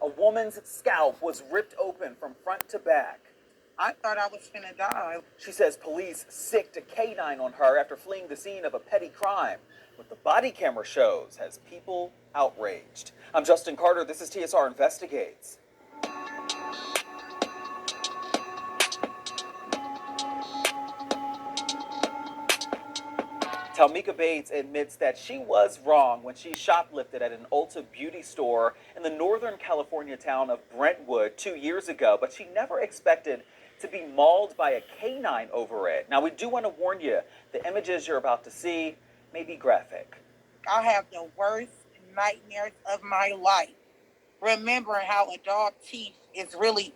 A woman's scalp was ripped open from front to back. I thought I was finna die. She says police sicked a canine on her after fleeing the scene of a petty crime. What the body camera shows has people outraged. I'm Justin Carter. This is TSR Investigates. Talmika Bates admits that she was wrong when she shoplifted at an Ulta beauty store in the Northern California town of Brentwood 2 years ago, but she never expected to be mauled by a canine over it. Now, we do want to warn you, the images you're about to see may be graphic. I have the worst nightmares of my life, remembering how a dog's teeth is really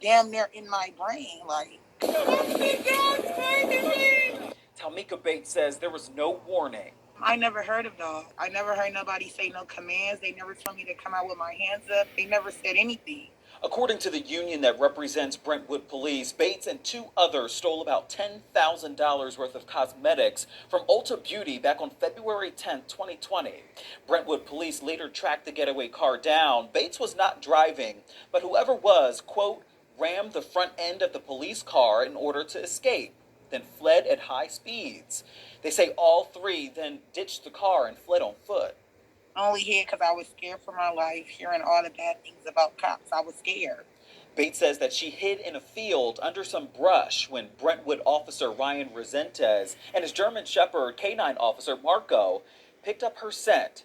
damn near in my brain. Like, Talmika Bates says there was no warning. I never heard of dogs. I never heard nobody say no commands. They never told me to come out with my hands up. They never said anything. According to the union that represents Brentwood police, Bates and 2 others stole about $10,000 worth of cosmetics from Ulta Beauty back on February 10, 2020. Brentwood police later tracked the getaway car down. Bates was not driving, but whoever was, quote, rammed the front end of the police car in order to escape, then fled at high speeds. They say all 3 then ditched the car and fled on foot. I only hid because I was scared for my life, hearing all the bad things about cops. I was scared. Bates says that she hid in a field under some brush when Brentwood officer Ryan Resentes and his German Shepherd canine officer Marco picked up her scent.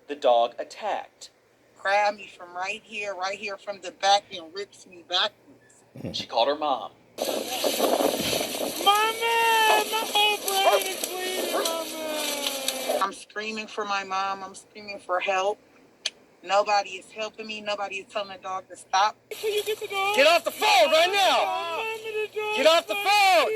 The dog attacked. Grabbed me from right here from the back, and rips me backwards. She called her mom. Mama! My whole brain is bleeding, Mama! I'm screaming for my mom. I'm screaming for help. Nobody is helping me. Nobody is telling the dog to stop. Can you get the dog? Get off the phone right now! Get off the phone!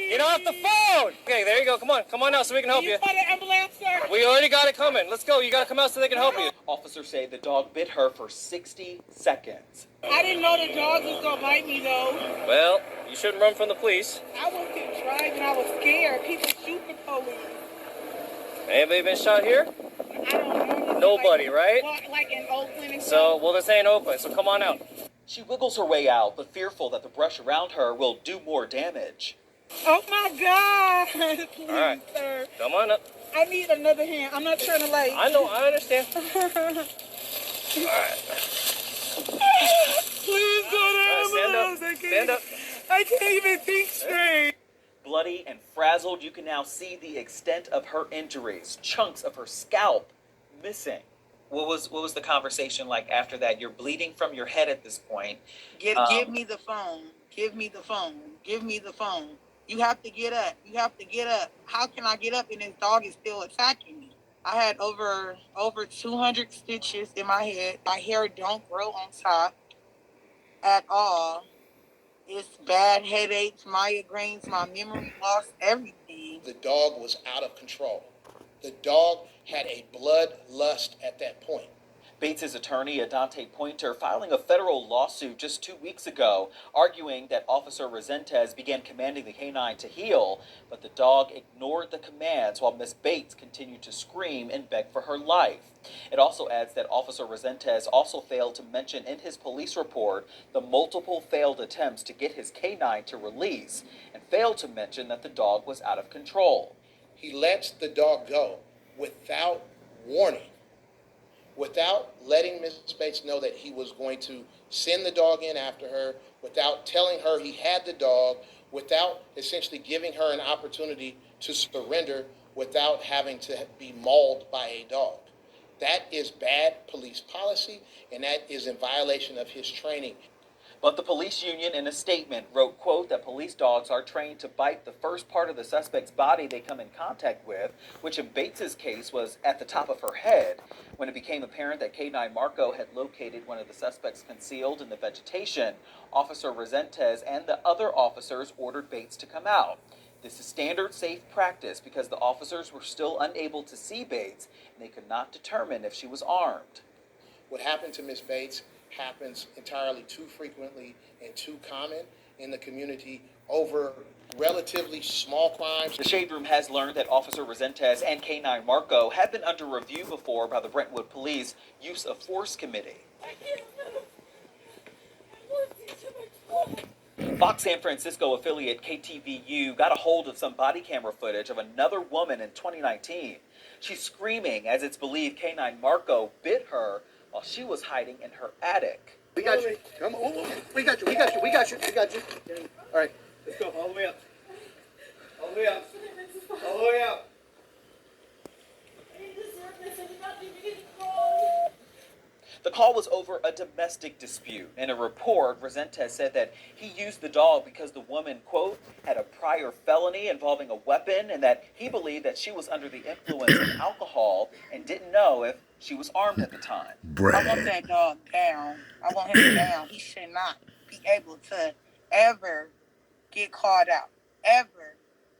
Get off the phone! Okay, there you go. Come on now so we can help you. You call the ambulance, sir? We already got it coming. Let's go. You gotta come out so they can help you. Officers say the dog bit her for 60 seconds. I didn't know the dog was gonna bite me, though. Well, you shouldn't run from the police. I wasn't driving. I was scared. People shoot the police. Anybody been shot here? I don't know. Nobody, right? Like in Oakland and So, well, this ain't Oakland, so come on out. She wiggles her way out, but fearful that the brush around her will do more damage. Oh my God! Please, All right. sir. Come on up. I need another hand. I'm not trying to like. I know, I understand. All right. Please go to ambulance. Stand up. I can't even think straight. Bloody and frazzled, you can now see the extent of her injuries. Chunks of her scalp missing. What was the conversation like after that? You're bleeding from your head at this point. Give me the phone. Give me the phone. Give me the phone. You have to get up. You have to get up. How can I get up and this dog is still attacking me? I had over 200 stitches in my head. My hair don't grow on top at all. It's bad headaches, migraines, my memory loss, everything. The dog was out of control. The dog had a bloodlust at that point. Bates' attorney, Adante Pointer, filing a federal lawsuit just 2 weeks ago, arguing that Officer Resentes began commanding the canine to heel, but the dog ignored the commands while Miss Bates continued to scream and beg for her life. It also adds that Officer Resentes also failed to mention in his police report the multiple failed attempts to get his canine to release, and failed to mention that the dog was out of control. He lets the dog go without warning, without letting Miss Bates know that he was going to send the dog in after her, without telling her he had the dog, without essentially giving her an opportunity to surrender without having to be mauled by a dog. That is bad police policy, and that is in violation of his training. But the police union in a statement wrote, quote, that police dogs are trained to bite the first part of the suspect's body they come in contact with, which in Bates's case was at the top of her head. When it became apparent that K9 Marco had located one of the suspects concealed in the vegetation, Officer Resentes and the other officers ordered Bates to come out. This is standard safe practice because the officers were still unable to see Bates and they could not determine if she was armed. What happened to Miss Bates happens entirely too frequently and too common in the community over relatively small crimes. The Shade Room has learned that Officer Resendez and K9 Marco have been under review before by the Brentwood Police Use of Force Committee. Fox San Francisco affiliate KTVU got a hold of some body camera footage of another woman in 2019. She's screaming as it's believed K9 Marco bit her while she was hiding in her attic. We got you. Come on. We got you. We got you. We got you. We got you. All right. Let's go all the way up. All the way up. All the way up. The call was over a domestic dispute. In a report, Resendez said that he used the dog because the woman, quote, had a prior felony involving a weapon and that he believed that she was under the influence of alcohol and didn't know if she was armed at the time. I want that dog down. I want him down. He should not be able to ever get called out. Ever.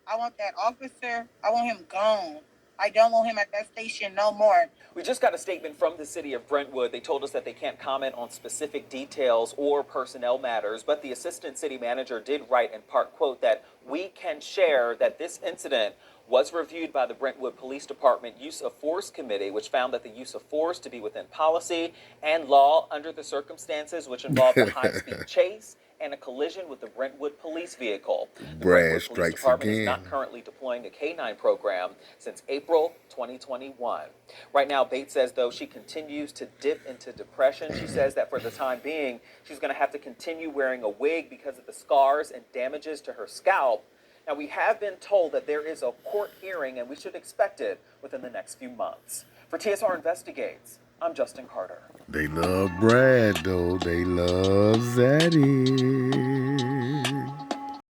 I want that officer. I want him gone. I don't want him at that station no more. We just got a statement from the city of Brentwood. They told us that they can't comment on specific details or personnel matters, but the assistant city manager did write in part, quote, that we can share that this incident was reviewed by the Brentwood Police Department Use of Force Committee, which found that the use of force to be within policy and law under the circumstances, which involved a high-speed chase and a collision with the Brentwood police vehicle. The Brentwood Police Department is not currently deploying a K9 program since April 2021. Right now, Bates says, though, she continues to dip into depression. She says that for the time being, she's going to have to continue wearing a wig because of the scars and damages to her scalp. Now, we have been told that there is a court hearing, and we should expect it within the next few months. For TSR Investigates, I'm Justin Carter. They love Brad, though. They love Zaddy.